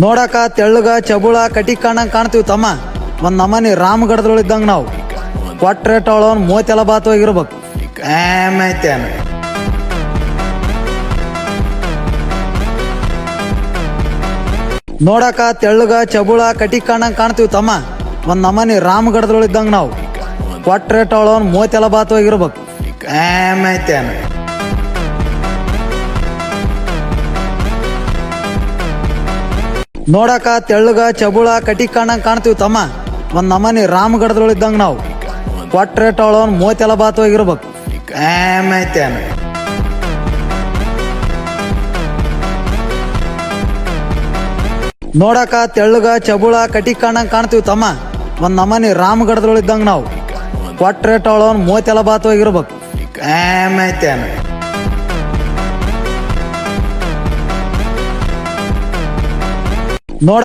ನೋಡಕ ತೆಳ್ಳಗ ಚಬುಳ ಕಟಿ ಕಾಣಂಗ್ ಕಾಣ್ತೀವಿ ತಮ್ಮ. ಒಂದ್ ನಮನಿ ರಾಮಗಢದೊಳಿದ್ದಂಗ ನಾವು ಕೊಟ್ಟ ರೇಟ್ ಅವಳವನ್ ಮೂವತ್ತೆಲ್ಲ ಬಾತ್ ಹೋಗಿರ್ಬೇಕು. ಐತೇನು ನೋಡಕ ತೆಳ್ಳಗ ಚಬುಳ ಕಟಿ ಕಾಣಂಗ್ ಕಾಣ್ತೀವಿ ತಮ್ಮ. ಒಂದ್ ನಮನಿ ರಾಮಗಢದೊಳಿದ್ದಂಗ ನಾವು ಕೊಟ್ಟ ರೇಟ್ ಅವಳವನ್ ಮೂವತ್ತೆಲ್ಲ ಬಾತ್ ಹೋಗಿರ್ಬೇಕು. ಐತೇನು ನೋಡಕ ತೆಳ್ಳಗ ಚಬುಳ ಕಟಿ ಕಾಣಂಗ್ ಕಾಣ್ತೀವಿ ತಮ್ಮ. ಒಂದ್ ನಮನಿ ರಾಮಗಢದೊಳಿದ್ದಂಗ ನಾವು ಕೊಟ್ಟ ರೇಟ್ ಅವಳವನ್ ಮೂವತ್ತೆಲ್ಲ ಬಾತ್ ಹೋಗಿರ್ಬೇಕು. ಐತೇನು ನೋಡಕ ತೆಳ್ಳಗ ಚಬುಳ ಕಟಿ ಕಾಣಂಗ್ ಕಾಣ್ತೀವಿ ತಮ್ಮ. ಒಂದ್ ನಮನಿ ರಾಮಗಢದೊಳಿದ್ದಂಗ ನಾವು ಕೊಟ್ಟ ರೇಟ್ ಅವಳವನ್ ಮೂವತ್ತೆಲ್ಲ ಬಾತ್ ಹೋಗಿರ್ಬೇಕು. ಐತೇನು ನೋಡ